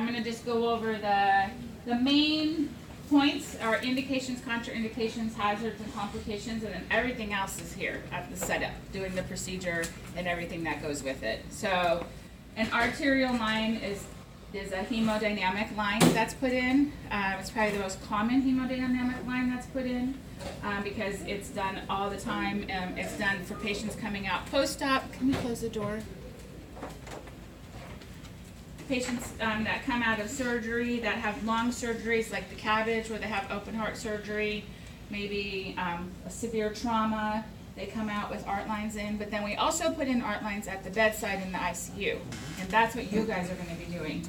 I'm going to just go over the main points are indications, contraindications, hazards, and complications, and then everything else is here at the setup, doing the procedure and everything that goes with it. So an arterial line is a hemodynamic line that's put in. It's probably the most common hemodynamic line that's put in because it's done all the time. It's done for patients coming out post-op. Can we close the door? Patients that come out of surgery, that have long surgeries like the cabbage where they have open heart surgery, maybe a severe trauma, they come out with art lines in, but then we also put in art lines at the bedside in the ICU, and that's what you guys are going to be doing.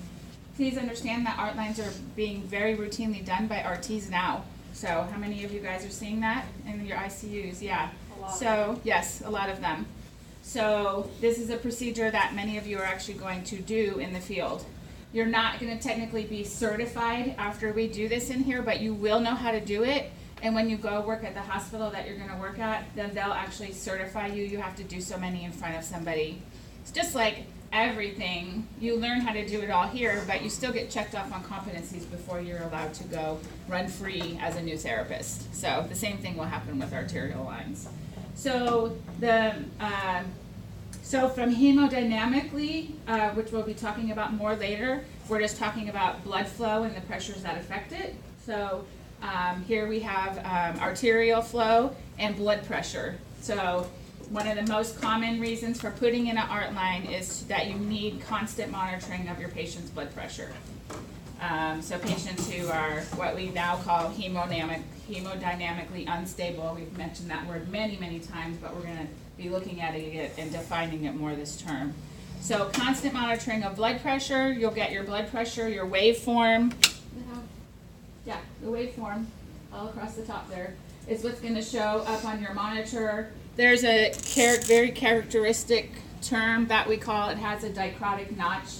Please understand that art lines are being very routinely done by RTs now. So how many of you guys are seeing that in your ICUs? Yeah. So yes, a lot of them. So this is a procedure that many of you are actually going to do in the field. You're not going to technically be certified after we do this in here, but you will know how to do it. And when you go work at the hospital that you're going to work at, then they'll actually certify you. You have to do so many in front of somebody. It's just like everything. You learn how to do it all here, but you still get checked off on competencies before you're allowed to go run free as a new therapist. So the same thing will happen with arterial lines. So so from hemodynamically, which we'll be talking about more later, we're just talking about blood flow and the pressures that affect it. So here we have arterial flow and blood pressure. So one of the most common reasons for putting in an art line is that you need constant monitoring of your patient's blood pressure. So patients who are what we now call hemodynamically unstable, we've mentioned that word many, many times, but we're going to be looking at it and defining it more this term. So constant monitoring of blood pressure, you'll get your blood pressure, your waveform. Yeah, the waveform all across the top there is what's going to show up on your monitor. There's a very characteristic term that we call, it has a dichrotic notch,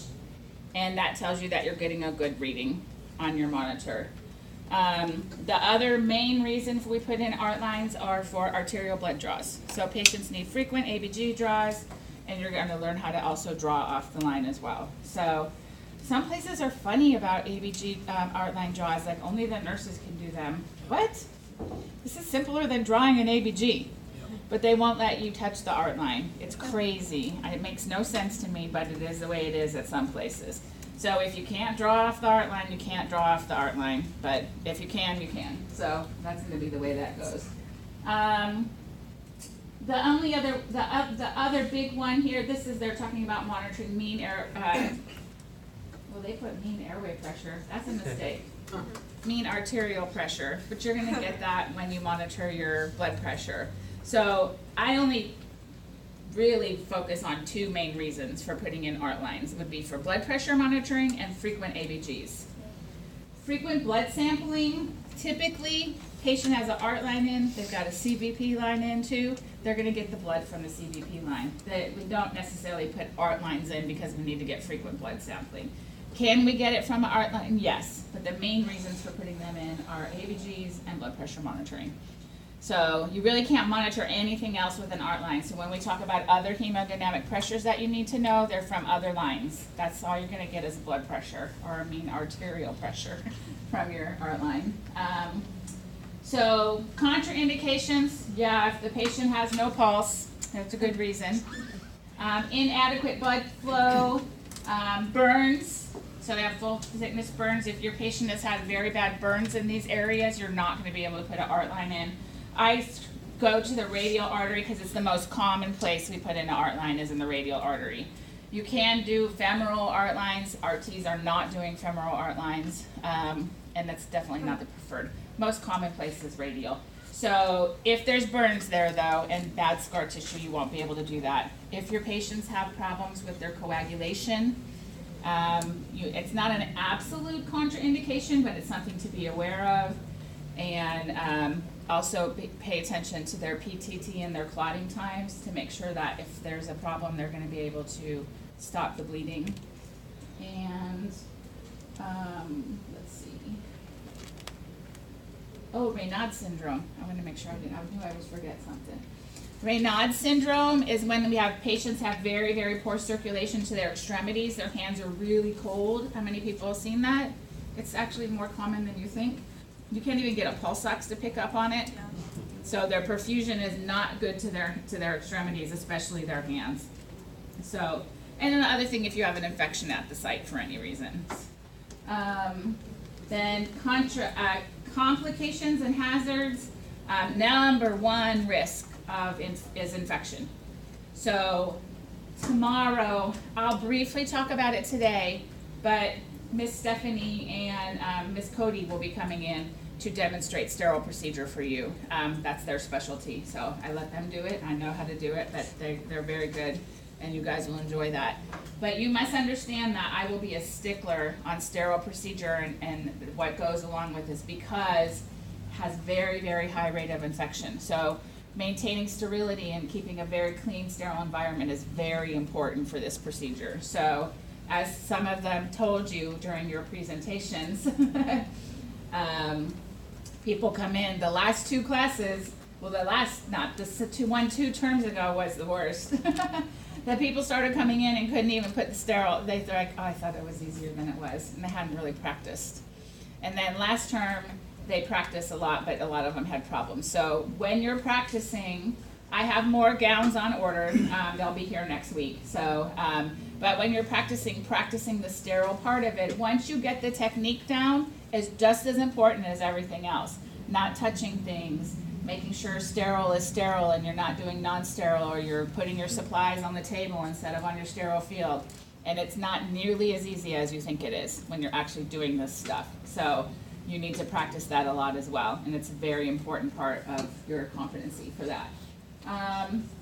and that tells you that you're getting a good reading on your monitor. The other main reasons we put in art lines are for arterial blood draws. So patients need frequent ABG draws, and you're going to learn how to also draw off the line as well. So some places are funny about ABG art line draws, like only the nurses can do them. What? This is simpler than drawing an ABG. But they won't let you touch the art line. It's crazy. It makes no sense to me, but it is the way it is at some places. So if you can't draw off the art line, you can't draw off the art line. But if you can, you can. So that's going to be the way that goes. The other big one here, they're talking about monitoring mean air. Well, they put mean airway pressure. That's a mistake. Mean arterial pressure, but you're going to get that when you monitor your blood pressure. So I only really focus on two main reasons for putting in art lines. It would be for blood pressure monitoring and frequent ABGs. Frequent blood sampling, typically patient has an art line in, they've got a CVP line in too, they're going to get the blood from the CVP line. We don't necessarily put art lines in because we need to get frequent blood sampling. Can we get it from an art line? Yes, but the main reasons for putting them in are ABGs and blood pressure monitoring. So you really can't monitor anything else with an art line. So when we talk about other hemodynamic pressures that you need to know, they're from other lines. That's all you're going to get is blood pressure, or mean arterial pressure from your art line. So contraindications, yeah, if the patient has no pulse, that's a good reason. Inadequate blood flow, burns. So they have full thickness burns. If your patient has had very bad burns in these areas, you're not going to be able to put an art line in. I go to the radial artery because it's the most common place we put in an art line is in the radial artery. You can do femoral art lines. RTs are not doing femoral art lines, and that's definitely not the preferred. Most common place is radial. So if there's burns there though and bad scar tissue, you won't be able to do that. If your patients have problems with their coagulation, it's not an absolute contraindication, but it's something to be aware of. And also pay attention to their PTT and their clotting times to make sure that if there's a problem, they're going to be able to stop the bleeding. And let's see. Oh, Raynaud syndrome. I want to make sure I knew I always forget something. Raynaud's syndrome is when we have patients have very, very poor circulation to their extremities. Their hands are really cold. How many people have seen that? It's actually more common than you think. You can't even get a pulse ox to pick up on it. Yeah. So their perfusion is not good to their extremities, especially their hands. So, and then the other thing, if you have an infection at the site for any reason. Then complications and hazards. Number one risk is infection. So tomorrow, I'll briefly talk about it today, but Miss Stephanie and Miss Cody will be coming in to demonstrate sterile procedure for you. That's their specialty, so I let them do it. I know how to do it, but they're very good, and you guys will enjoy that. But you must understand that I will be a stickler on sterile procedure and what goes along with this, because it has very, very high rate of infection. So maintaining sterility and keeping a very clean, sterile environment is very important for this procedure. So as some of them told you during your presentations, people come in, the last two classes, well, two terms ago was the worst. The people started coming in and couldn't even put the sterile, they're like, oh, I thought it was easier than it was, and they hadn't really practiced. And then last term, they practiced a lot, but a lot of them had problems. So when you're practicing, I have more gowns on order. They'll be here next week. So, but when you're practicing the sterile part of it, once you get the technique down, it's just as important as everything else. Not touching things, making sure sterile is sterile and you're not doing non-sterile, or you're putting your supplies on the table instead of on your sterile field. And it's not nearly as easy as you think it is when you're actually doing this stuff. So you need to practice that a lot as well, and it's a very important part of your competency for that.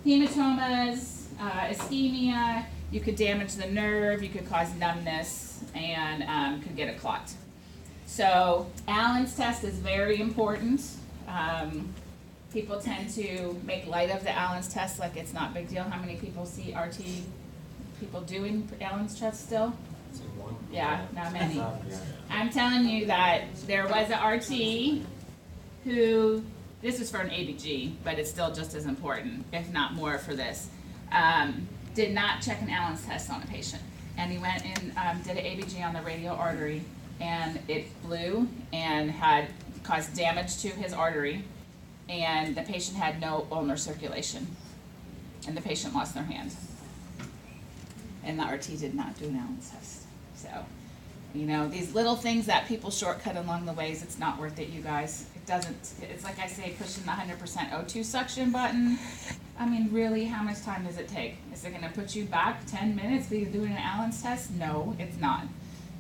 Hematomas, ischemia, you could damage the nerve, you could cause numbness, and could get a clot. So Allen's test is very important. People tend to make light of the Allen's test like it's not a big deal. How many people see RT people doing Allen's test still? Yeah, not many. I'm telling you that there was an RT who, this was for an ABG, but it's still just as important, if not more for this, did not check an Allen's test on a patient. And he went and did an ABG on the radial artery, and it blew and had caused damage to his artery, and the patient had no ulnar circulation, and the patient lost their hand. And the RT did not do an Allen's test. So, you know, these little things that people shortcut along the ways, it's not worth it, you guys. It doesn't, it's like I say, pushing the 100% O2 suction button. I mean, really, how much time does it take? Is it gonna put you back 10 minutes because you're doing an Allen's test? No, it's not.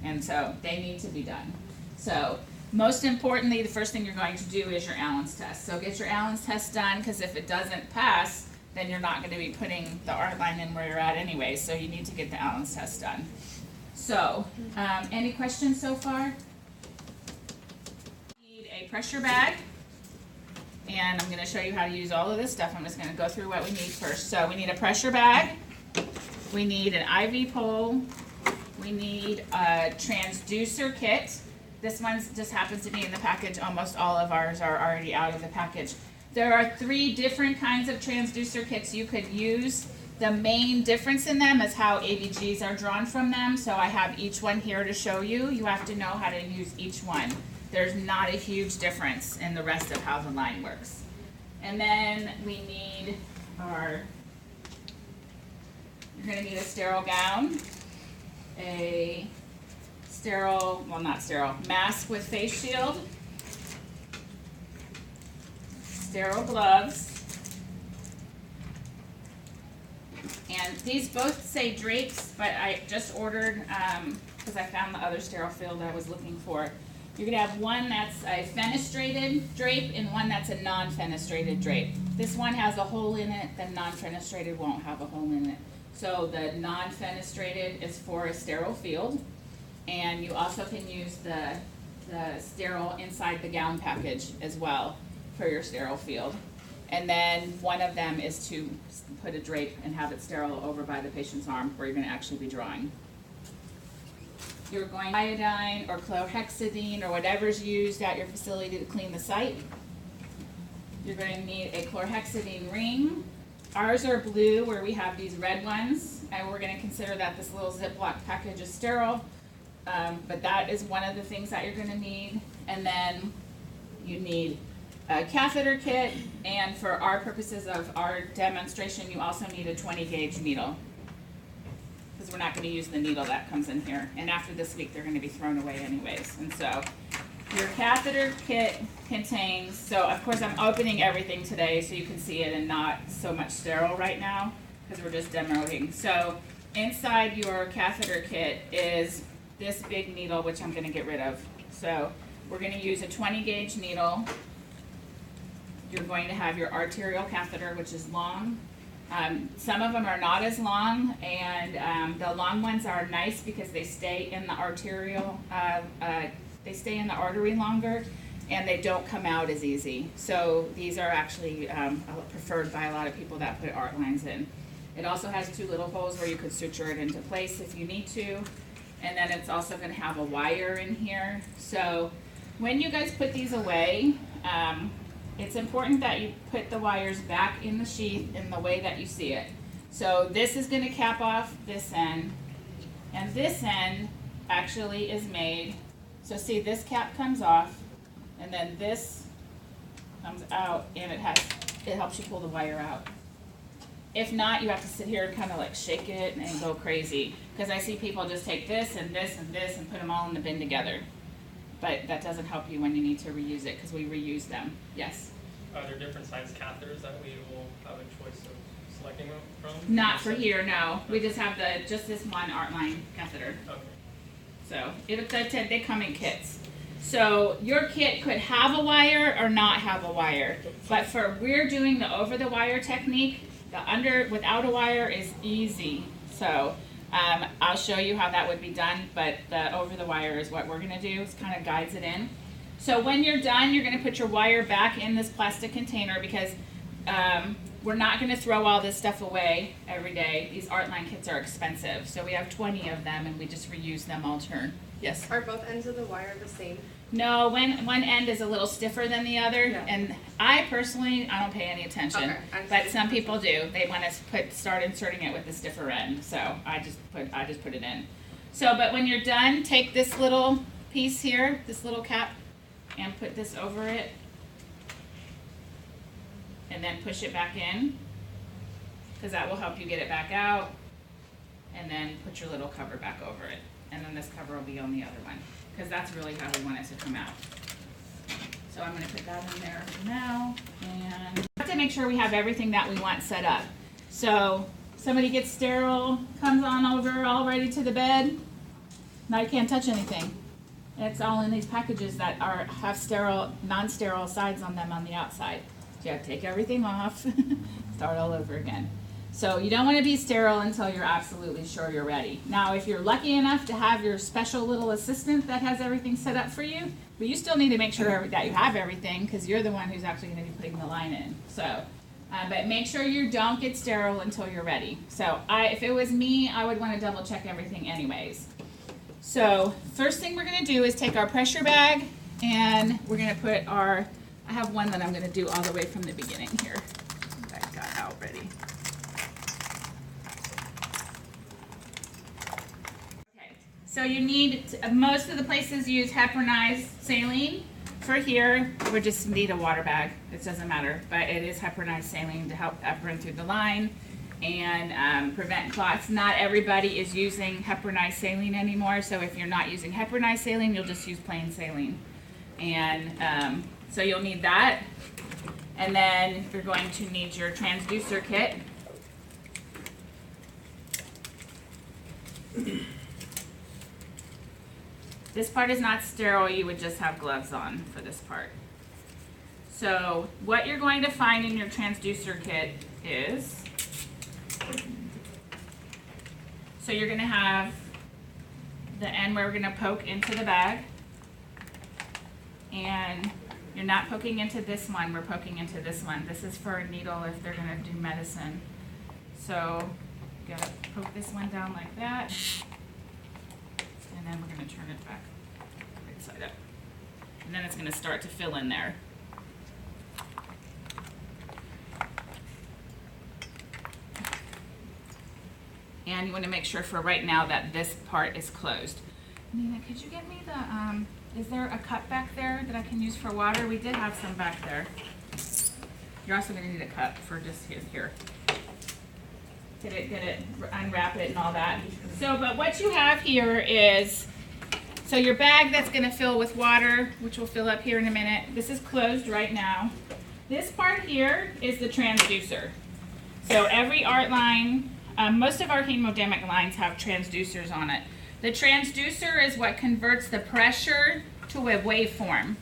And so they need to be done. So most importantly, the first thing you're going to do is your Allen's test. So get your Allen's test done, because if it doesn't pass, then you're not going to be putting the ArtLine in where you're at anyway. So you need to get the Allen's test done. So any questions so far? Need a pressure bag, and I'm going to show you how to use all of this stuff. I'm just going to go through what we need first. So we need a pressure bag, we need an IV pole, we need a transducer kit. This one just happens to be in the package. Almost all of ours are already out of the package. There are 3 different kinds of transducer kits you could use. The main difference in them is how ABGs are drawn from them. So I have each one here to show you. You have to know how to use each one. There's not a huge difference in the rest of how the line works. And then we need you're gonna need a sterile gown, a sterile, well, not sterile, mask with face shield, sterile gloves, and these both say drapes, but I just ordered, because I found the other sterile field I was looking for. You're gonna have one that's a fenestrated drape and one that's a non-fenestrated drape. This one has a hole in it, the non-fenestrated won't have a hole in it. So the non-fenestrated is for a sterile field. And you also can use the sterile inside the gown package as well for your sterile field. And then one of them is to put a drape and have it sterile over by the patient's arm where you're going to actually be drawing. You're going to iodine or chlorhexidine or whatever's used at your facility to clean the site. You're going to need a chlorhexidine ring, Ours are blue where we have these red ones, and we're going to consider that this little Ziploc package is sterile. But that is one of the things that you're going to need. And then you need a catheter kit, and for our purposes of our demonstration, you also need a 20 gauge needle, because we're not going to use the needle that comes in here. And after this week, they're going to be thrown away anyways. And so your catheter kit contains, so of course I'm opening everything today so you can see it and not so much sterile right now, because we're just demoing. So inside your catheter kit is this big needle, which I'm going to get rid of. So we're going to use a 20 gauge needle. You're going to have your arterial catheter, which is long. Some of them are not as long, and the long ones are nice because they stay in the arterial, they stay in the artery longer, and they don't come out as easy. So these are actually preferred by a lot of people that put art lines in. It also has 2 little holes where you could suture it into place if you need to. And then it's also going to have a wire in here. So when you guys put these away, it's important that you put the wires back in the sheath in the way that you see it. So this is going to cap off this end, and this end actually is made, so see, this cap comes off, and then this comes out, and it helps you pull the wire out. If not, you have to sit here and kind of like shake it and go crazy, because I see people just take this and this and this and put them all in the bin together. But that doesn't help you when you need to reuse it, because we reuse them. Yes? Are there different size catheters that we will have a choice of selecting from? Not for here, no. We just have just this one ArtLine catheter. Okay. So they come in kits. So your kit could have a wire or not have a wire. But we're doing the over the wire technique. The without a wire is easy. So I'll show you how that would be done, but the over the wire is what we're going to do. It kind of guides it in. So when you're done, you're going to put your wire back in this plastic container, because we're not going to throw all this stuff away every day. These ArtLine kits are expensive. So we have 20 of them, and we just reuse them all turn. Yes? Are both ends of the wire the same? No, one end is a little stiffer than the other, Yeah. and I personally, I don't pay any attention, Okay, but some people do. They want to start inserting it with the stiffer end, so I just put it in. So, but when you're done, take this little piece here, this little cap, and put this over it, and then push it back in, because that will help you get it back out, and then put your little cover back over it, and then this cover will be on the other one, because that's really how we want it to come out. So I'm going to put that in there for now, and we have to make sure we have everything that we want set up. So somebody gets sterile, comes on over all ready to the bed, now you can't touch anything. It's all in these packages that have sterile, non-sterile sides on them on the outside. So you have to take everything off, start all over again. So you don't want to be sterile until you're absolutely sure you're ready. Now, if you're lucky enough to have your special little assistant that has everything set up for you, but you still need to make sure that you have everything, because you're the one who's actually going to be putting the line in. So, but make sure you don't get sterile until you're ready. So if it was me, I would want to double check everything anyways. So first thing we're going to do is take our pressure bag, and we're going to put I have one that I'm going to do all the way from the beginning here. That I got out ready. Okay, so you need, most of the places use heparinized saline. For here, we just need a water bag. It doesn't matter, but it is heparinized saline to help run through the line and prevent clots. Not everybody is using heparinized saline anymore, so if you're not using heparinized saline, you'll just use plain saline. And so you'll need that. And then you're going to need your transducer kit. This part is not sterile, you would just have gloves on for this part. So what you're going to find in your transducer kit is, so you're going to have the end where we're going to poke into the bag, and you're not poking into this one, we're poking into this one. This is for a needle if they're going to do medicine. So you got to poke this one down like that, and then we're going to turn it back right side up. And then it's going to start to fill in there. and you want to make sure for right now that this part is closed. Nina, could you get me the, is there a cup back there that I can use for water? We did have some back there. You're also going to need a cup for just here. Get it, unwrap it and all that. So, but what you have here is, so your bag that's going to fill with water, which will fill up here in a minute. This is closed right now. This part here is the transducer. So every ArtLine, most of our hemodynamic lines have transducers on it. The transducer is what converts the pressure to a waveform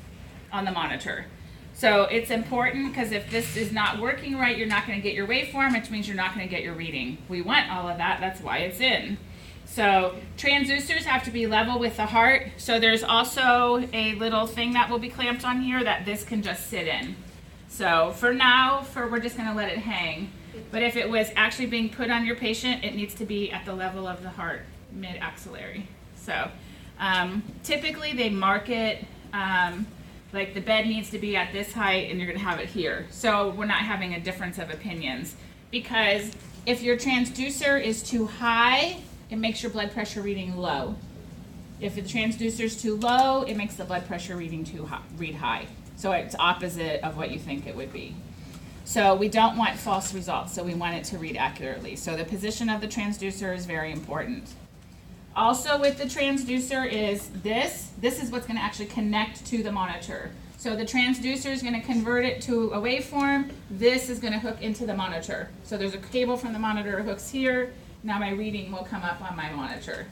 on the monitor. So it's important because if this is not working right, you're not going to get your waveform, which means you're not going to get your reading. We want all of that, that's why it's in. So transducers have to be level with the heart. So there's also a little thing that will be clamped on here that this can just sit in. So for now, we're just going to let it hang. But if it was actually being put on your patient, it needs to be at the level of the heart, mid-axillary. So typically they mark it like the bed needs to be at this height and you're going to have it here. So we're not having a difference of opinions, because if your transducer is too high, it makes your blood pressure reading low. If the transducer is too low, it makes the blood pressure reading read high. So it's opposite of what you think it would be. So we don't want false results, so we want it to read accurately. So the position of the transducer is very important. Also with the transducer is this is what's going to actually connect to the monitor. So the transducer is going to convert it to a waveform. This is going to hook into the monitor. So there's a cable from the monitor hooks here. Now my reading will come up on my monitor.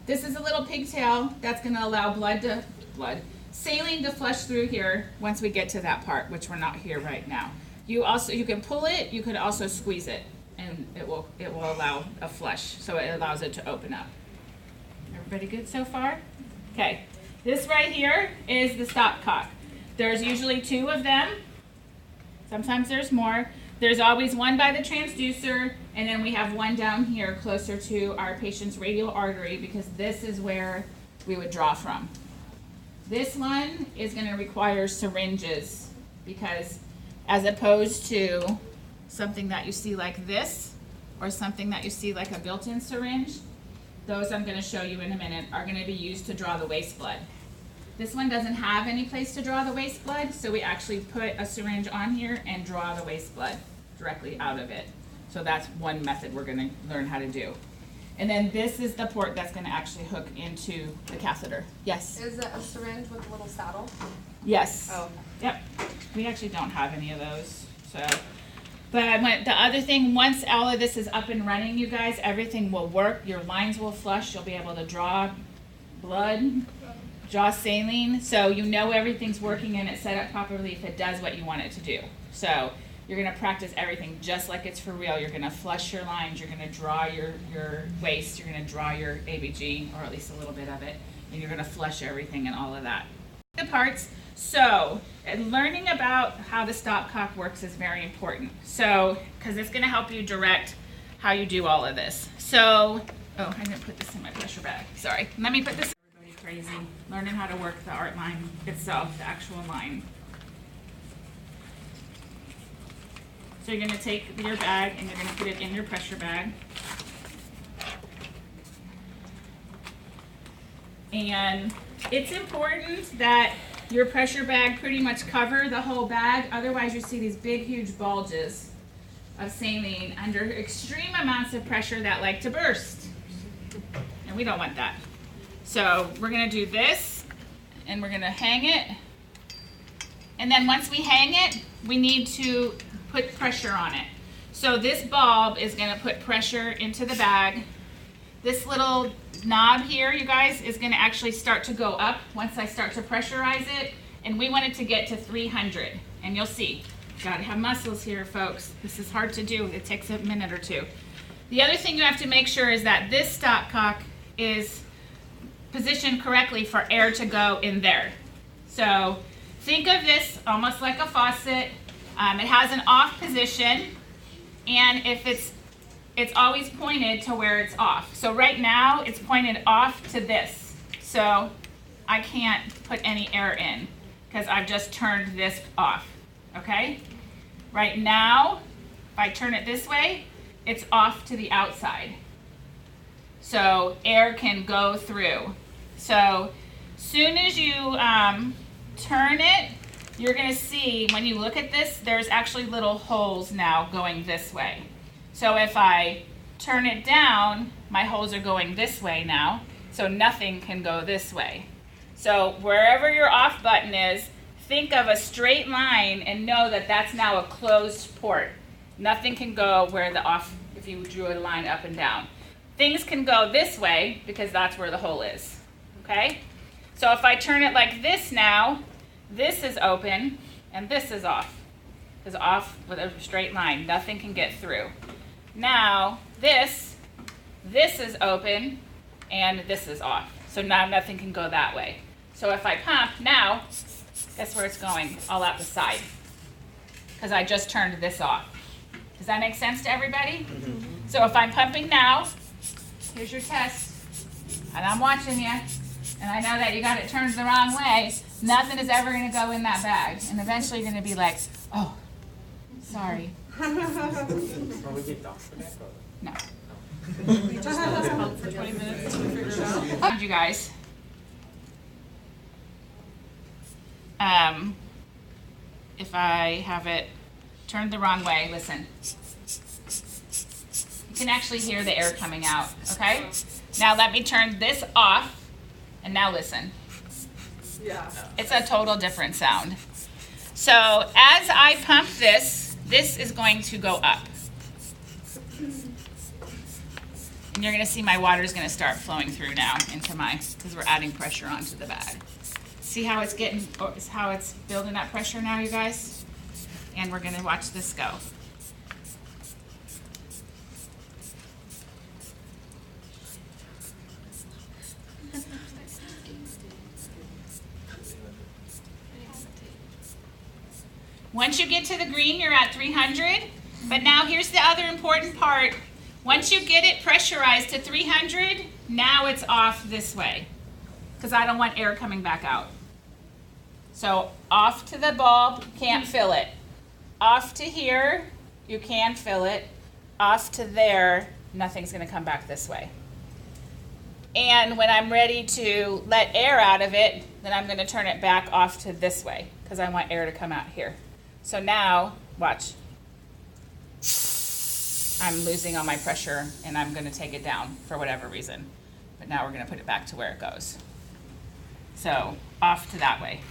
This is a little pigtail that's going to allow saline to flush through here once we get to that part, which we're not here right now. You can pull it, you could also squeeze it, and it will allow a flush, so it allows it to open up. Everybody good so far? Okay, this right here is the stopcock. There's usually 2 of them. Sometimes there's more. There's always one by the transducer, and then we have one down here closer to our patient's radial artery, because this is where we would draw from. This one is going to require syringes, because as opposed to something that you see like this, or something that you see like a built-in syringe, those I'm going to show you in a minute are going to be used to draw the waste blood. This one doesn't have any place to draw the waste blood, so we actually put a syringe on here and draw the waste blood directly out of it. So that's one method we're going to learn how to do. And then this is the port that's going to actually hook into the catheter. Yes? Is it a syringe with a little saddle? Yes. Oh. Yep. We actually don't have any of those. So, but the other thing, once all of this is up and running, you guys, everything will work. Your lines will flush. You'll be able to draw blood, draw saline. So you know everything's working and it's set up properly if it does what you want it to do. So you're going to practice everything just like it's for real. You're going to flush your lines. You're going to draw your waste. You're going to draw your ABG, or at least a little bit of it. And you're going to flush everything and all of that. The parts. So learning about how the stopcock works is very important. So, because it's going to help you direct how you do all of this. So, oh, I didn't put this in my pressure bag. Sorry. Let me put this. Everybody crazy. Learning how to work the ArtLine itself, the actual line. So you're going to take your bag and you're going to put it in your pressure bag. And it's important that your pressure bag pretty much cover the whole bag. Otherwise you see these big, huge bulges of saline under extreme amounts of pressure that like to burst. And we don't want that. So we're going to do this, and we're going to hang it. And then once we hang it, we need to put pressure on it. So this bulb is going to put pressure into the bag. This little knob here, you guys, is going to actually start to go up once I start to pressurize it, and we want it to get to 300. And you'll see, got to have muscles here, folks. This is hard to do. It takes a minute or two. The other thing you have to make sure is that this stopcock is positioned correctly for air to go in there. So think of this almost like a faucet. It has an off position, and if it's always pointed to where it's off. So right now it's pointed off to this. So I can't put any air in because I've just turned this off, okay? Right now, if I turn it this way, it's off to the outside. So air can go through. So soon as you turn it, you're going to see when you look at this, there's actually little holes now going this way. So if I turn it down, my holes are going this way now, so nothing can go this way. So wherever your off button is, think of a straight line and know that that's now a closed port. Nothing can go where the off, if you drew a line up and down. Things can go this way because that's where the hole is, okay? So if I turn it like this now, this is open and this is off. Is off with a straight line. Nothing can get through. Now this is open and this is off. So now nothing can go that way. So if I pump now, guess where it's going? All out the side. Because I just turned this off. Does that make sense to everybody? Mm-hmm. So if I'm pumping now, here's your test, and I'm watching you, and I know that you got it turned the wrong way. Nothing is ever going to go in that bag, and eventually you're going to be like, oh, sorry. Are we get docs for that? No. We just let us pump for 20 minutes to figure it out. You guys. If I have it turned the wrong way, listen. You can actually hear the air coming out, okay? Now let me turn this off, and now listen. Yeah. It's a total different sound. So as I pump this, this is going to go up. And you're gonna see my water is gonna start flowing through now into my, because we're adding pressure onto the bag. See how it's getting, how it's building up pressure now, you guys? And we're gonna watch this go. Once you get to the green, you're at 300. But now here's the other important part. Once you get it pressurized to 300, now it's off this way, because I don't want air coming back out. So off to the bulb, can't fill it. Off to here, you can fill it. Off to there, nothing's gonna come back this way. And when I'm ready to let air out of it, then I'm gonna turn it back off to this way, because I want air to come out here. So now, watch. I'm losing all my pressure and I'm gonna take it down for whatever reason. But now we're gonna put it back to where it goes. So off to that way.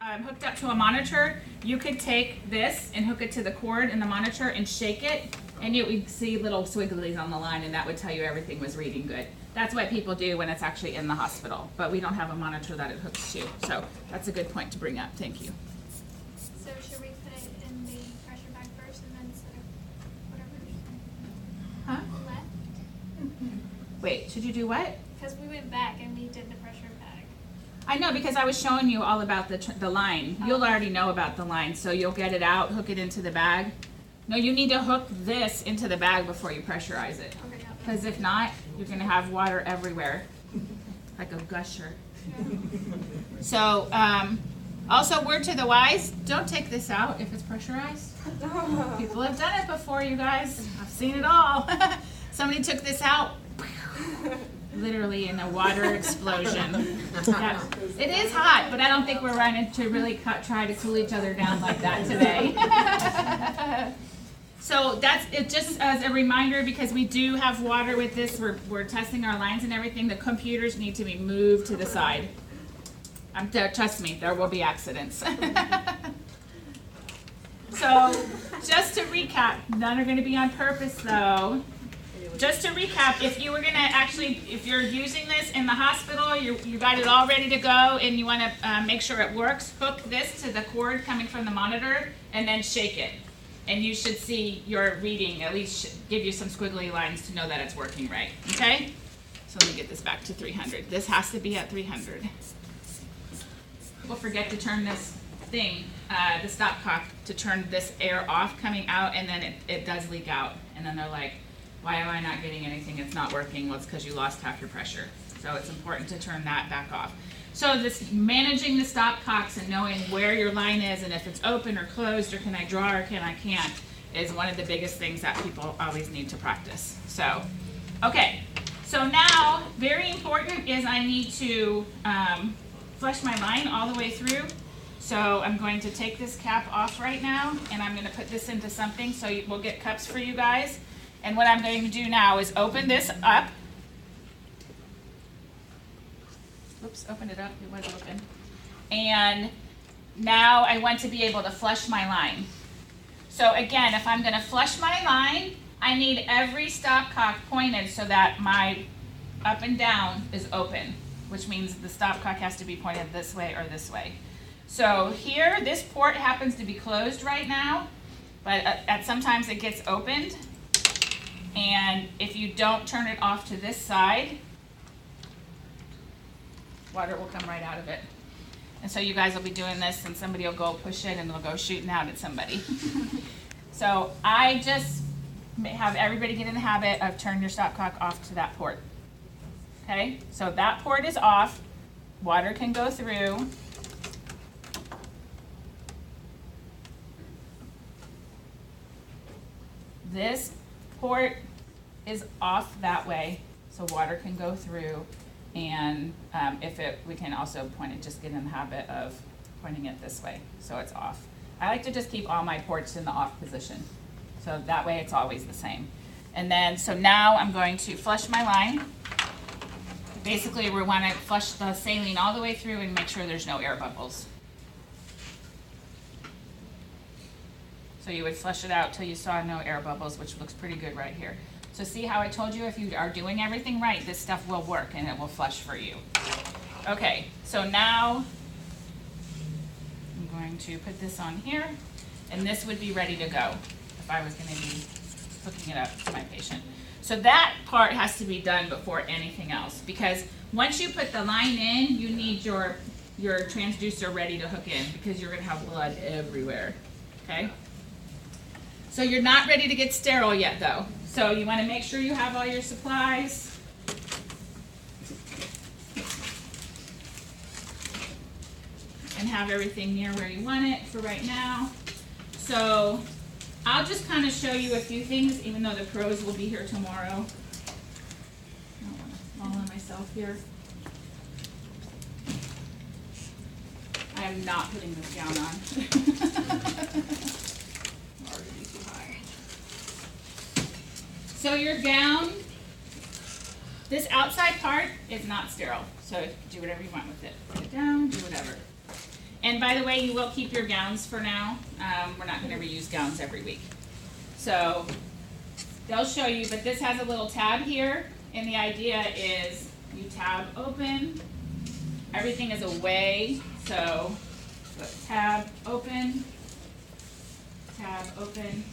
I'm hooked up to a monitor. You could take this and hook it to the cord in the monitor and shake it, and you would see little swigglies on the line, and that would tell you everything was reading good. That's what people do when it's actually in the hospital, but we don't have a monitor that it hooks to. So that's a good point to bring up. Thank you. So should we put it in the pressure bag first and then set up whatever's left? Wait, should you do what? Because we went back and we did the pressure bag. I know, because I was showing you all about the line. You'll already know about the line, so you'll get it out, hook it into the bag. No, you need to hook this into the bag before you pressurize it. Okay, yeah. Because if not, you're going to have water everywhere, like a gusher. So, also, word to the wise, don't take this out if it's pressurized. People have done it before, you guys. I've seen it all. Somebody took this out, literally in a water explosion. Yeah. It is hot, but I don't think we're running to really try to cool each other down like that today. So that's it, just as a reminder, because we do have water with this. We're testing our lines and everything. The computers need to be moved to the side. Trust me, there will be accidents. So just to recap, none are going to be on purpose though. Just to recap, if you were going to actually, if you're using this in the hospital, you got it all ready to go and you want to make sure it works, hook this to the cord coming from the monitor and then shake it. And you should see your reading, at least give you some squiggly lines to know that it's working right, okay? So let me get this back to 300. This has to be at 300. We'll forget to turn this thing, the stopcock, to turn this air off coming out, and then it does leak out. And then they're like, why am I not getting anything? It's not working. Well, it's because you lost half your pressure. So it's important to turn that back off. So this managing the stopcocks and knowing where your line is and if it's open or closed or can I draw or can I can't is one of the biggest things that people always need to practice. So, okay. So now, very important is I need to flush my line all the way through. So I'm going to take this cap off right now, and I'm going to put this into something so we'll get cups for you guys. And what I'm going to do now is open this up. Oops, opened it up, it was open. And now I want to be able to flush my line. So again, if I'm going to flush my line, I need every stopcock pointed so that my up and down is open, which means the stopcock has to be pointed this way or this way. So here, this port happens to be closed right now, but sometimes it gets opened. And if you don't turn it off to this side, water will come right out of it. And so you guys will be doing this, and somebody will go push it, and it'll go shooting out at somebody. So I just have everybody get in the habit of turn your stopcock off to that port. Okay, so that port is off. Water can go through. This port is off that way, so water can go through. And we can also point it, just get in the habit of pointing it this way, so it's off. I like to just keep all my ports in the off position, so that way it's always the same. And then, so now I'm going to flush my line. Basically, we want to flush the saline all the way through and make sure there's no air bubbles. So you would flush it out till you saw no air bubbles, which looks pretty good right here. So see how I told you if you are doing everything right, this stuff will work and it will flush for you. Okay, so now I'm going to put this on here, and this would be ready to go if I was going to be hooking it up to my patient. So that part has to be done before anything else, because once you put the line in, you need your transducer ready to hook in, because you're going to have blood everywhere. Okay? So you're not ready to get sterile yet though. So you want to make sure you have all your supplies. And have everything near where you want it for right now. So I'll just kind of show you a few things, even though the pros will be here tomorrow. I don't want to fall on myself here. I am not putting this gown on. Already too high. So your gown, this outside part is not sterile. So do whatever you want with it. Put it down, do whatever. And by the way, you will keep your gowns for now. We're not going to reuse gowns every week. So they'll show you, but this has a little tab here. And the idea is you tab open. Everything is away. So tab open, and tab open.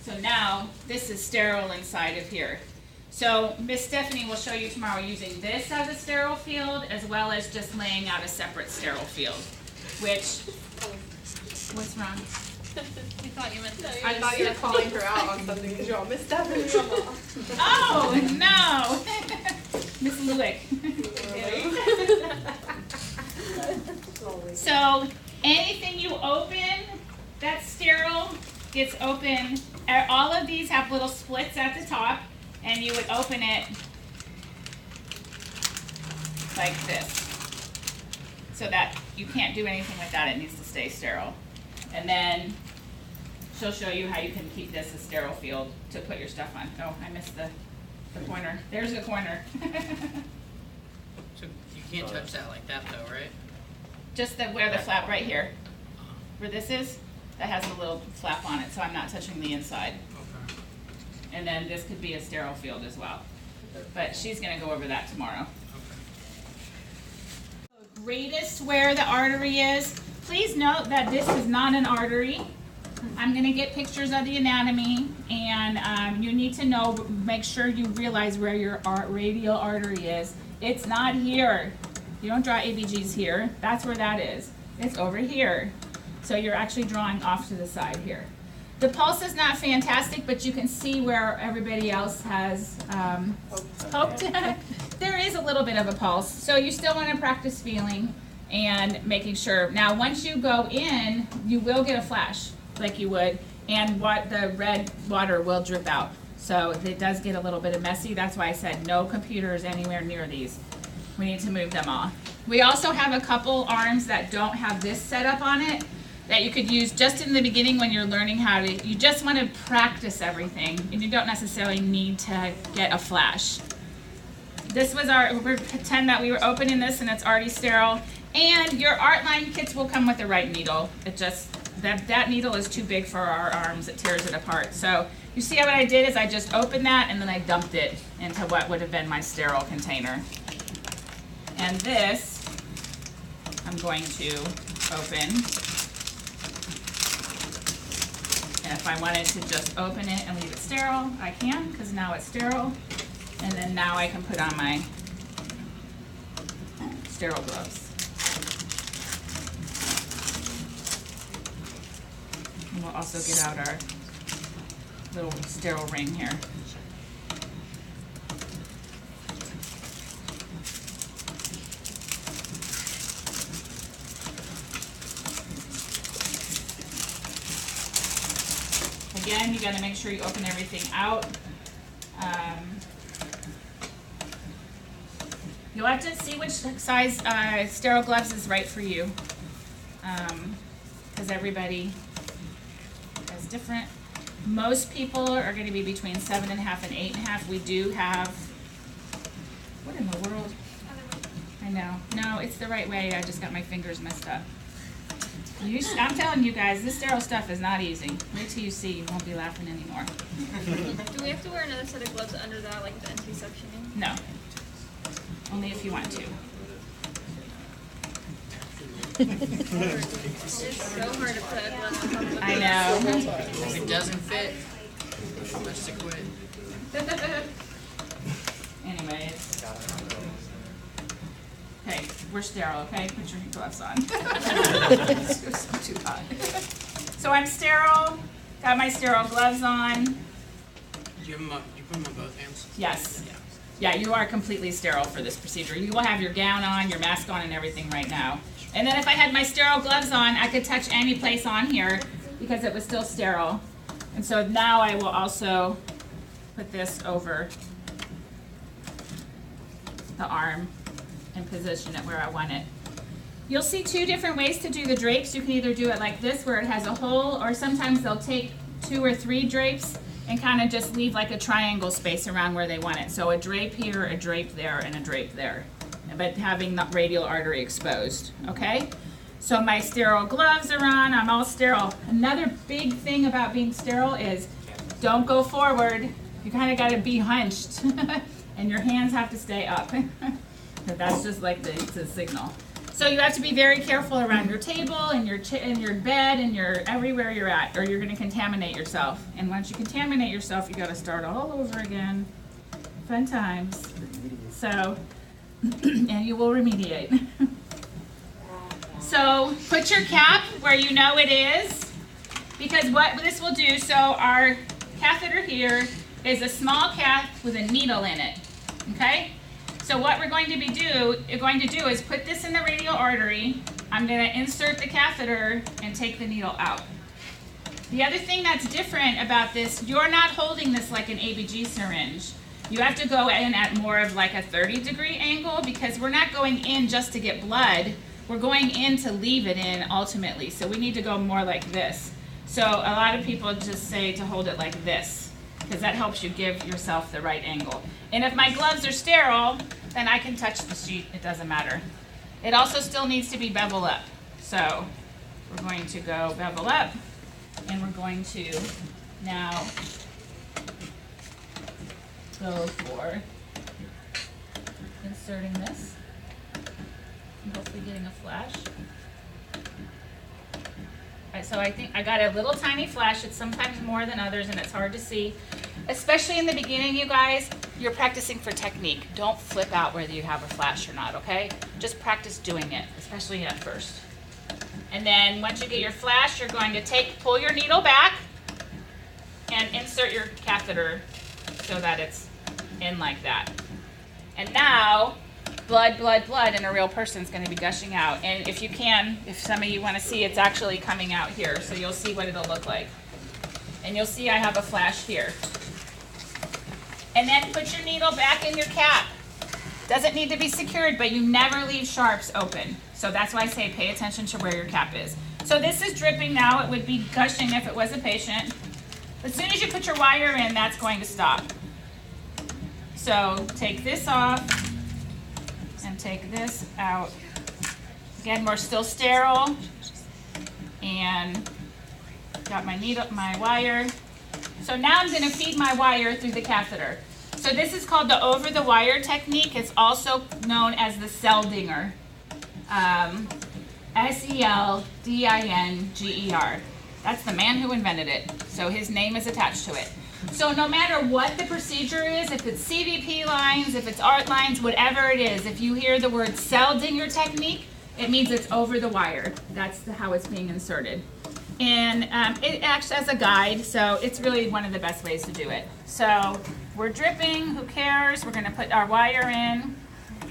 So now this is sterile inside of here. So Miss Stephanie will show you tomorrow using this as a sterile field, as well as just laying out a separate sterile field, which, what's wrong? I thought you were calling her out on something because you're all Miss Stephanie. Oh, no. Miss Lewick. So anything you open that's sterile gets open. All of these have little splits at the top, and you would open it like this, so that you can't do anything with that. It needs to stay sterile. And then she'll show you how you can keep this a sterile field to put your stuff on. Oh, I missed the corner. There's the corner. So you can't touch that like that though, right? Just where the flap right here, where this is, that has a little flap on it, so I'm not touching the inside. Okay. And then this could be a sterile field as well. But she's going to go over that tomorrow. The greatest where the artery is, please note that this is not an artery. I'm going to get pictures of the anatomy, and you need to know, make sure you realize where your radial artery is. It's not here. You don't draw ABGs here. That's where that is. It's over here. So you're actually drawing off to the side here. The pulse is not fantastic, but you can see where everybody else has poked. There is a little bit of a pulse. So you still want to practice feeling. and making sure. Now, once you go in, you will get a flash like you would, and what the red water will drip out. So it does get a little bit messy. That's why I said no computers anywhere near these. We need to move them all. We also have a couple arms that don't have this set up on it that you could use just in the beginning when you're learning how to, you just want to practice everything and you don't necessarily need to get a flash. This was we're pretend that we were opening this and it's already sterile. And your ArtLine kits will come with the right needle. It just, that needle is too big for our arms. It tears it apart. So you see what I did is I just opened that and then I dumped it into what would have been my sterile container. And this, I'm going to open. And if I wanted to just open it and leave it sterile, I can, because now it's sterile. And then now I can put on my sterile gloves. And we'll also get out our little sterile ring here. Again, you got to make sure you open everything out. You'll have to see which size sterile gloves is right for you, because everybody is different. Most people are going to be between 7.5 and 8.5. We do have, what in the world? I know. No, it's the right way. I just got my fingers messed up. I'm telling you guys, this sterile stuff is not easy. Wait till you see. You won't be laughing anymore. Do we have to wear another set of gloves under that, like the anti-suctioning? No. Only if you want to. It's so hard to put gloves on top of I know. If it doesn't fit, let's to quit. Anyways. Okay, we're sterile, okay? Put your gloves on. It's too hot. So I'm sterile. Got my sterile gloves on. Do you put them on both hands? Yes. Yeah, you are completely sterile for this procedure. You will have your gown on, your mask on, and everything right now. And then if I had my sterile gloves on, I could touch any place on here because it was still sterile. And so now I will also put this over the arm and position it where I want it. You'll see two different ways to do the drapes. You can either do it like this where it has a hole, or sometimes they'll take 2 or 3 drapes and kind of just leave like a triangle space around where they want it. So a drape here, a drape there, and a drape there, but having the radial artery exposed, okay? So my sterile gloves are on, I'm all sterile. Another big thing about being sterile is don't go forward. You kind of got to be hunched and your hands have to stay up. That's just like the signal. So you have to be very careful around your table and your bed and your everywhere you're at, or you're going to contaminate yourself. And once you contaminate yourself, you got to start all over again. Fun times. So, and you will remediate. So put your cap where you know it is, because what this will do. So our catheter here is a small cap with a needle in it. Okay. So what we're going to do is put this in the radial artery. I'm going to insert the catheter and take the needle out. The other thing that's different about this, you're not holding this like an ABG syringe. You have to go in at more of like a 30-degree angle, because we're not going in just to get blood. We're going in to leave it in ultimately. So we need to go more like this. So a lot of people just say to hold it like this, because that helps you give yourself the right angle. And if my gloves are sterile, then I can touch the sheet, it doesn't matter. It also still needs to be bevel up. So we're going to go bevel up, and we're going to now go for inserting this, and hopefully getting a flash. Right, so I think I got a little tiny flash. It's sometimes more than others, and it's hard to see. Especially in the beginning, you guys, you're practicing for technique. Don't flip out whether you have a flash or not, okay? Just practice doing it, especially at first. And then once you get your flash, you're going to pull your needle back and insert your catheter so that it's in like that. And now blood, and a real person's going to be gushing out. And if you can, if some of you want to see, it's actually coming out here. So you'll see what it'll look like. And you'll see I have a flash here. And then put your needle back in your cap. Doesn't need to be secured, but you never leave sharps open. So that's why I say pay attention to where your cap is. So this is dripping now. It would be gushing if it was a patient. As soon as you put your wire in, that's going to stop. So take this off and take this out. Again, we're still sterile. And got my needle, my wire. So now I'm going to feed my wire through the catheter. So this is called the over-the-wire technique. It's also known as the Seldinger. S-E-L-D-I-N-G-E-R. That's the man who invented it. So his name is attached to it. So no matter what the procedure is, if it's CVP lines, if it's art lines, whatever it is, if you hear the word Seldinger technique, it means it's over the wire. That's how it's being inserted. And it acts as a guide, so it's really one of the best ways to do it. So we're dripping, who cares? We're gonna put our wire in.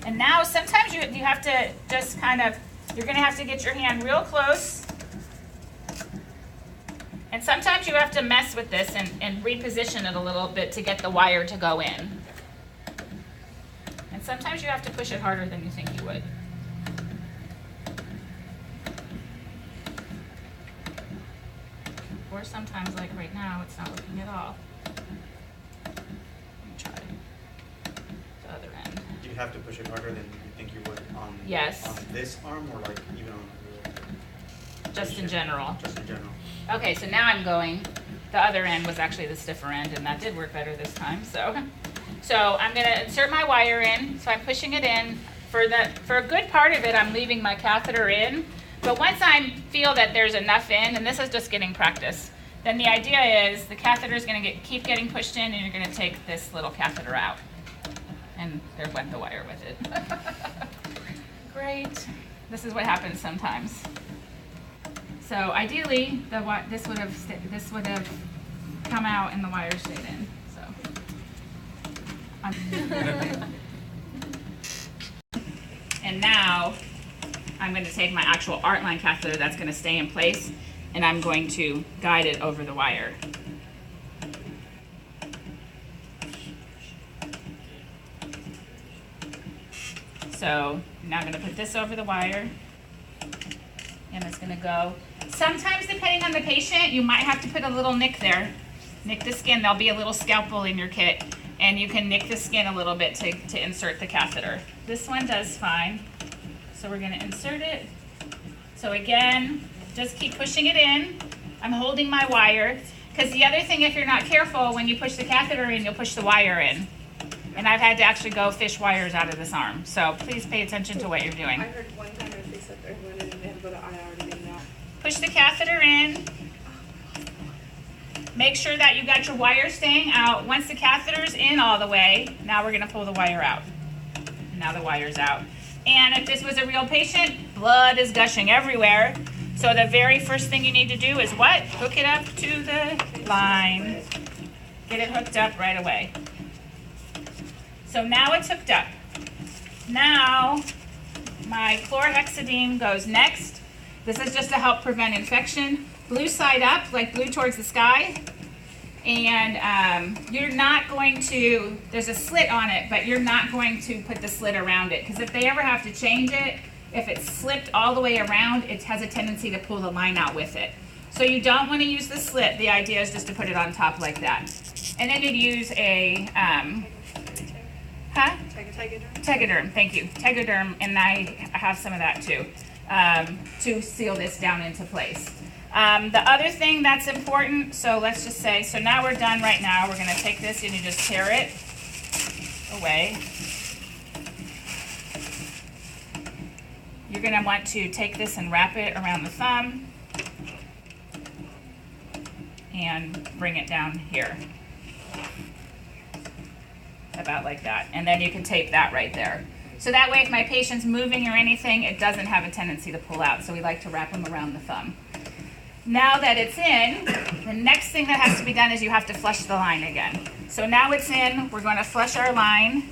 And now sometimes you have to just kind of, you're gonna have to get your hand real close. And sometimes you have to mess with this and reposition it a little bit to get the wire to go in. And sometimes you have to push it harder than you think you would. Or sometimes, like right now, it's not working at all. Let me try the other end. Do you have to push it harder than you think you would on, Yes. on this arm, or like even on the Just in general. Just in general. Okay, so now I'm going, the other end was actually the stiffer end, and that did work better this time. So I'm gonna insert my wire in. So I'm pushing it in. For a good part of it, I'm leaving my catheter in. But once I feel that there's enough in, and this is just getting practice, then the idea is the catheter is going to keep getting pushed in, and you're going to take this little catheter out. And there went the wire with it. Great. This is what happens sometimes. So ideally, this would have come out and the wire stayed in. So. And now I'm going to take my actual ArtLine catheter that's going to stay in place, and I'm going to guide it over the wire. So now I'm going to put this over the wire, and it's going to go. Sometimes, depending on the patient, you might have to put a little nick there. Nick the skin. There'll be a little scalpel in your kit, and you can nick the skin a little bit to insert the catheter. This one does fine. So we're going to insert it. So again, just keep pushing it in. I'm holding my wire, because the other thing, if you're not careful, when you push the catheter in, you'll push the wire in. And I've had to actually go fish wires out of this arm. So please pay attention to what you're doing. I heard one time if they sat there and went in and they had to go to IR to get it out. Push the catheter in. Make sure that you got your wire staying out. Once the catheter's in all the way, now we're going to pull the wire out. Now the wire's out. And if this was a real patient, blood is gushing everywhere. So the very first thing you need to do is what? Hook it up to the line. Get it hooked up right away. So now it's hooked up. Now my chlorhexidine goes next. This is just to help prevent infection. Blue side up, like blue towards the sky. And you're not going to, there's a slit on it, but you're not going to put the slit around it, because if they ever have to change it, if it's slipped all the way around, it has a tendency to pull the line out with it. So you don't want to use the slit. The idea is just to put it on top like that. And then you'd use a, Tegaderm, thank you. Tegaderm, and I have some of that too, to seal this down into place. The other thing that's important, so let's just say, so now we're done right now. We're going to take this and you just tear it away. You're going to want to take this and wrap it around the thumb and bring it down here. About like that. And then you can tape that right there. So that way if my patient's moving or anything, it doesn't have a tendency to pull out. So we like to wrap them around the thumb. Now that it's in, the next thing that has to be done is you have to flush the line again. So now it's in, we're going to flush our line.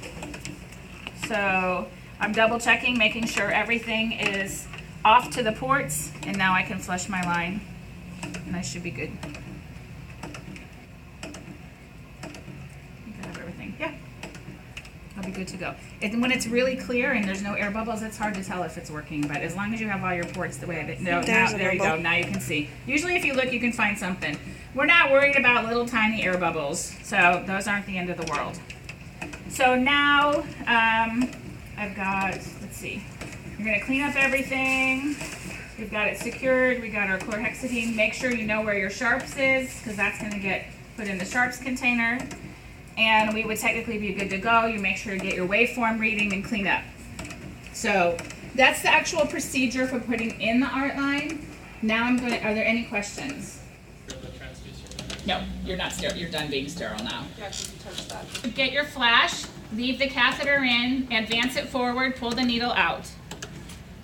So I'm double checking, making sure everything is off to the ports, and now I can flush my line, and I should be good. I think I have everything. Yeah, I'll be good to go. And when it's really clear and there's no air bubbles, it's hard to tell if it's working, but as long as you have all your ports the way that, no, now, there you go, now you can see. Usually if you look, you can find something. We're not worried about little tiny air bubbles, so those aren't the end of the world. So now, I've got, let's see, you're gonna clean up everything. We've got it secured, we got our chlorhexidine. Make sure you know where your sharps is, because that's gonna get put in the sharps container. And we would technically be good to go. You make sure to get your waveform reading and clean up. So that's the actual procedure for putting in the ArtLine. Now are there any questions? For the transducer. No, you're not sterile, you're done being sterile now. Yeah, 'cause you touched that. Get your flash, leave the catheter in, advance it forward, pull the needle out.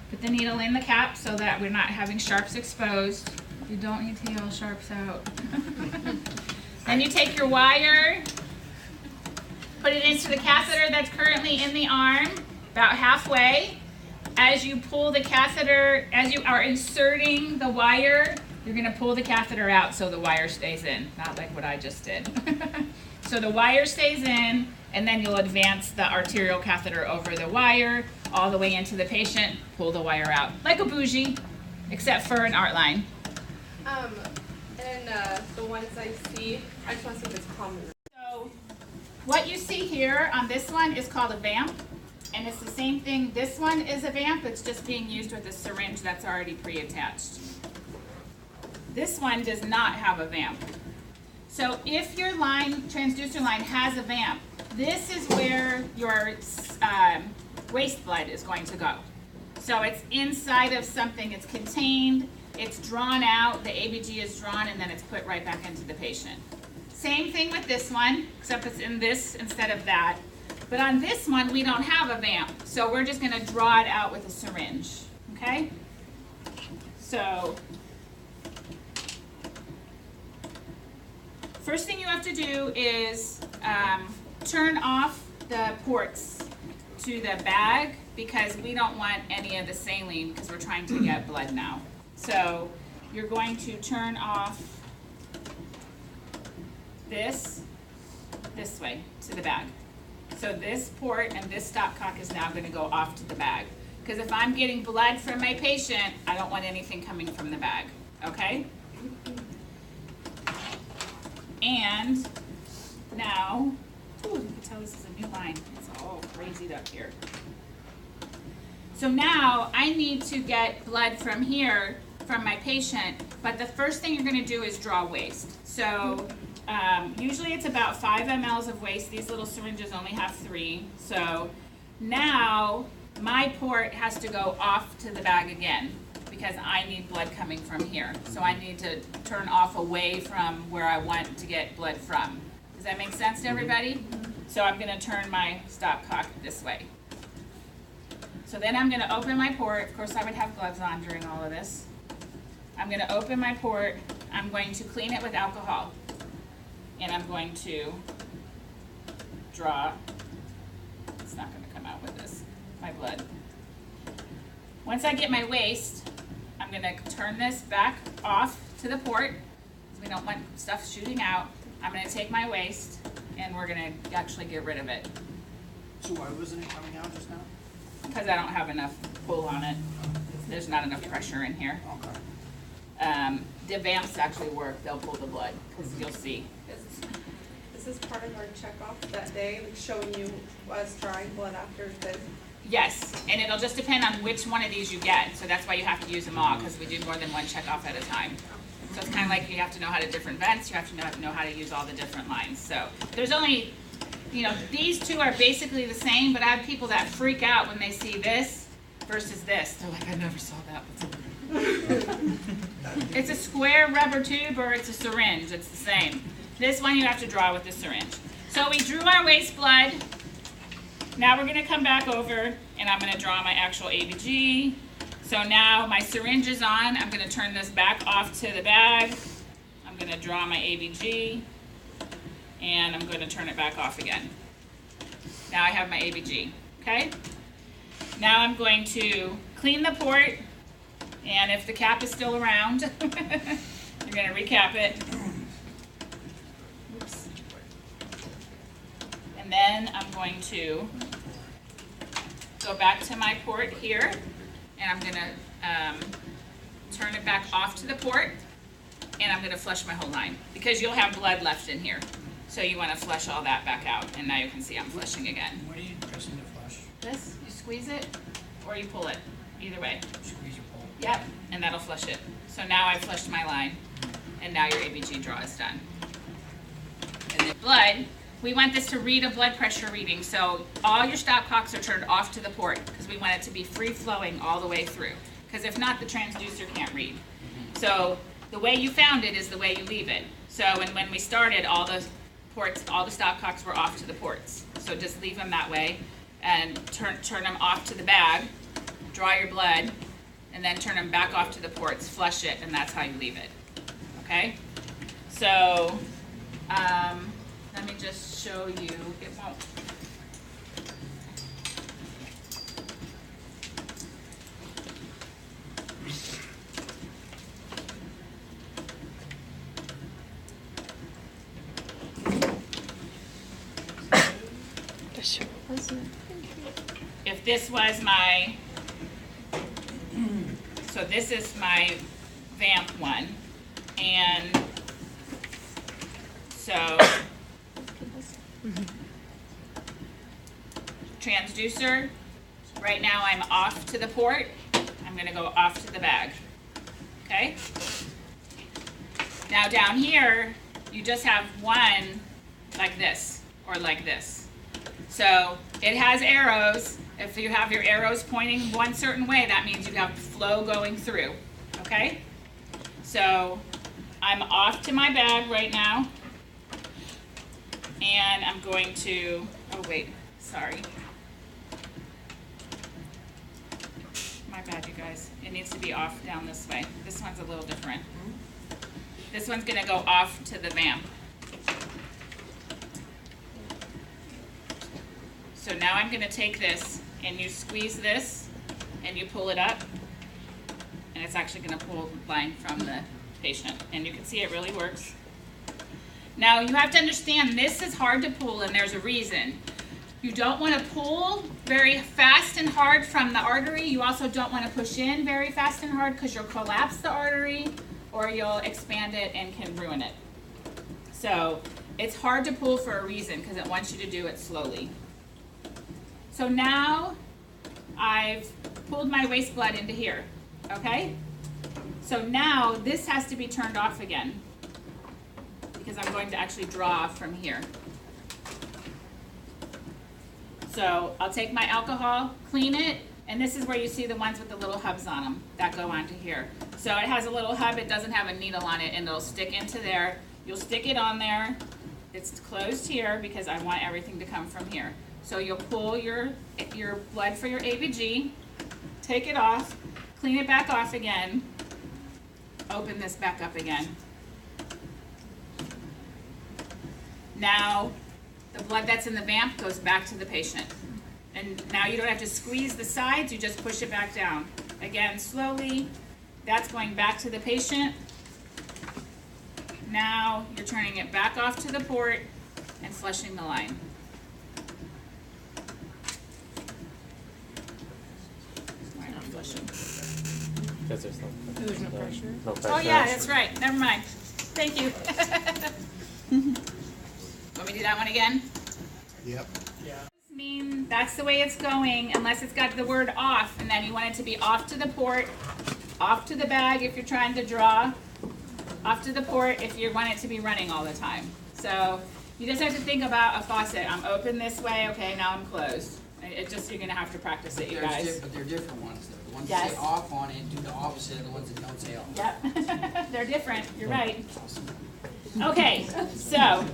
Put the needle in the cap so that we're not having sharps exposed. You don't need to yell sharps out. Then you take your wire, put it into the catheter that's currently in the arm, about halfway. As you pull the catheter, as you are inserting the wire, you're gonna pull the catheter out so the wire stays in, not like what I just did. So the wire stays in, and then you'll advance the arterial catheter over the wire, all the way into the patient, pull the wire out. Like a bougie, except for an ArtLine. And the ones I see, I just want to see if it's common. So what you see here on this one is called a vamp, and it's the same thing. This one is a vamp, it's just being used with a syringe that's already pre-attached. This one does not have a vamp. So if your transducer line has a vamp, this is where your waste blood is going to go. So it's inside of something, it's contained, it's drawn out, the ABG is drawn, and then it's put right back into the patient. Same thing with this one, except it's in this instead of that. But on this one, we don't have a vamp, so we're just gonna draw it out with a syringe, okay? So, first thing you have to do is turn off the ports to the bag, because we don't want any of the saline, because we're trying to get blood now. So you're going to turn off this way to the bag. So this port and this stopcock is now going to go off to the bag. Because if I'm getting blood from my patient, I don't want anything coming from the bag, okay? And now, ooh, you can tell this is a new line. It's all crazied up here. So now I need to get blood from here, from my patient, but the first thing you're gonna do is draw waste. So usually it's about 5 mLs of waste. These little syringes only have 3. So now my port has to go off to the bag again, because I need blood coming from here. So I need to turn off away from where I want to get blood from. Does that make sense to everybody? So I'm gonna turn my stopcock this way. So then I'm gonna open my port. Of course I would have gloves on during all of this. I'm gonna open my port. I'm going to clean it with alcohol. And I'm going to draw, it's not gonna come out with this, my blood. Once I get my waste, I'm gonna turn this back off to the port, because we don't want stuff shooting out. I'm gonna take my waste, and we're gonna actually get rid of it, So why wasn't it coming out just now? because I don't have enough pull on it. There's not enough pressure in here. Okay. The vamps actually work, they'll pull the blood, because you'll see. Is this part of our checkoff that day, like showing you us drawing blood after this? Yes, and it'll just depend on which one of these you get, so that's why you have to use them all, because we do more than one checkoff at a time. So it's kind of like you have to know how to different vents, you have to know how to use all the different lines. So there's only, you know, these two are basically the same, but I have people that freak out when they see this versus this. They're like, I never saw that before. It's a square rubber tube or it's a syringe, it's the same. This one you have to draw with the syringe. So we drew our waste blood. Now we're gonna come back over and I'm gonna draw my actual ABG. So now my syringe is on. I'm gonna turn this back off to the bag. I'm gonna draw my ABG and I'm gonna turn it back off again. Now I have my ABG, okay? Now I'm going to clean the port, and if the cap is still around, you're going to recap it. Oops. And then I'm going to go back to my port here, and I'm going to turn it back off to the port, and I'm going to flush my whole line because you'll have blood left in here. So you want to flush all that back out, and now you can see I'm flushing again. What are you pressing to flush? This, you squeeze it or you pull it, either way. Squeeze or pull? Yep, and that'll flush it. So now I've flushed my line, and now your ABG draw is done. And then blood, we want this to read a blood pressure reading, so all your stopcocks are turned off to the port because we want it to be free flowing all the way through. Because if not, the transducer can't read. So the way you found it is the way you leave it. So when we started, all the ports, all the stopcocks were off to the ports. So just leave them that way and turn them off to the bag, draw your blood, and then turn them back off to the ports, flush it, and that's how you leave it. Okay? So let me just show you, it won't. If this was my, so this is my vamp one, and so transducer, right now I'm off to the port, I'm going to go off to the bag, okay? Now down here, you just have one like this, or like this. So it has arrows. If you have your arrows pointing one certain way, that means you have flow going through, okay? So I'm off to my bag right now, and I'm going to, oh wait, sorry. My bad, you guys. It needs to be off down this way. This one's a little different. This one's gonna go off to the vamp. So now I'm going to take this, and you squeeze this, and you pull it up, and it's actually going to pull the line from the patient. And you can see it really works. Now you have to understand this is hard to pull, and there's a reason. You don't want to pull very fast and hard from the artery. You also don't want to push in very fast and hard because you'll collapse the artery or you'll expand it and can ruin it. So it's hard to pull for a reason because it wants you to do it slowly. So now I've pulled my waste blood into here, okay? So now this has to be turned off again because I'm going to actually draw from here. So I'll take my alcohol, clean it, and this is where you see the ones with the little hubs on them that go onto here. So it has a little hub, it doesn't have a needle on it, and it'll stick into there. You'll stick it on there. It's closed here because I want everything to come from here. So you'll pull your blood for your ABG, take it off, clean it back off again, open this back up again. Now, the blood that's in the vamp goes back to the patient. And now you don't have to squeeze the sides, you just push it back down. Again, slowly, that's going back to the patient. Now you're turning it back off to the port and flushing the line. Why not flushing? Because there's no pressure. No pressure. Oh yeah, that's right, never mind. Thank you. Want me to do that one again? Yep. Yeah. Mean that's the way it's going unless it's got the word off, and then you want it to be off to the port, off to the bag if you're trying to draw, off to the port if you want it to be running all the time. So you just have to think about a faucet. I'm open this way, okay, now I'm closed. It just, you're gonna have to practice it, you guys. But they're different ones though. The ones Yes. that say off on it do the opposite of the ones that don't say off. Yep, they're different, you're right. Okay, so.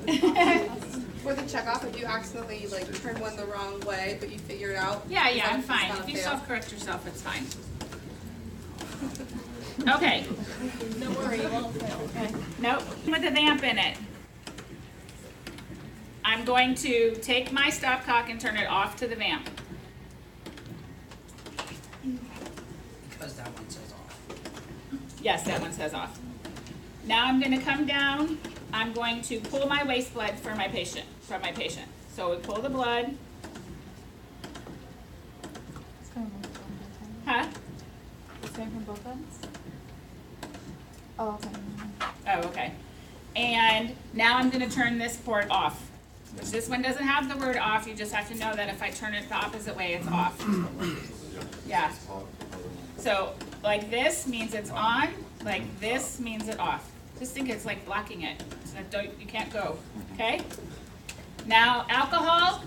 For the checkoff, if you accidentally like turn one the wrong way, but you figure it out. Yeah, is that- I'm is fine. that If you fail? self-correct yourself, it's fine. Okay. Don't worry, it won't fail. Nope, with the vamp in it. I'm going to take my stopcock and turn it off to the vamp. That one says off. Yes, that one says off. Now I'm gonna come down, I'm going to pull my waste blood from my patient. So we pull the blood. It's coming from both ends. Huh? It's coming from both ends? Oh, okay. Oh, okay. And now I'm gonna turn this port off. Which this one doesn't have the word off, you just have to know that if I turn it the opposite way, it's off. Yeah. So, like this means it's on, like this means it's off. Just think it's like blocking it, so that you can't go, okay? Now, alcohol,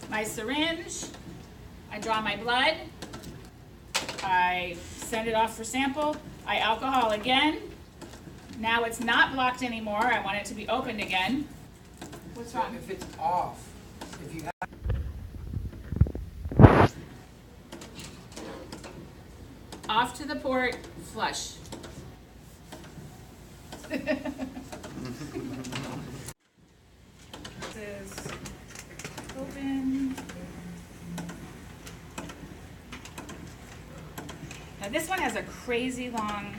my syringe, I draw my blood, I send it off for sample, I alcohol again. Now it's not blocked anymore, I want it to be opened again. What's wrong? If it's off, if you have. Off to the port, flush. This is open. Now this one has a crazy long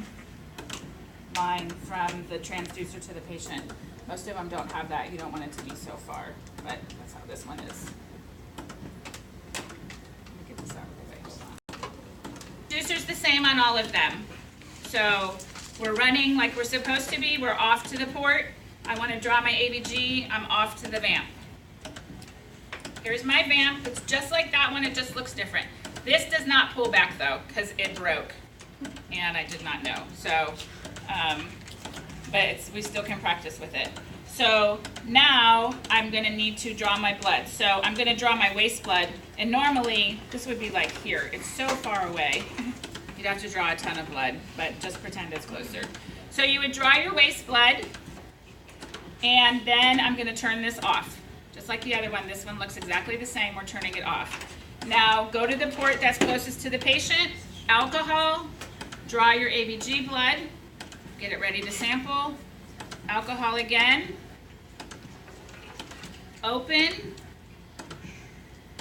line from the transducer to the patient. Most of them don't have that. You don't want it to be so far, but that's how this one is. Let me get this out of the way. Hold on. Transducer's the same on all of them. So we're running like we're supposed to be. We're off to the port. I want to draw my ABG. I'm off to the vamp. Here's my vamp. It's just like that one. It just looks different. This does not pull back though because it broke, and I did not know. So, but we still can practice with it. So now I'm going to need to draw my blood. So I'm going to draw my waste blood, and normally this would be like here. It's so far away. You'd have to draw a ton of blood, but just pretend it's closer. So you would draw your waste blood, and then I'm going to turn this off. Just like the other one, this one looks exactly the same. We're turning it off. Now go to the port that's closest to the patient, alcohol, draw your ABG blood, get it ready to sample, alcohol again, open,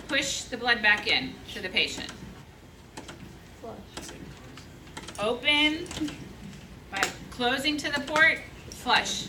push the blood back in to the patient. Flush. Open, by closing to the port, flush.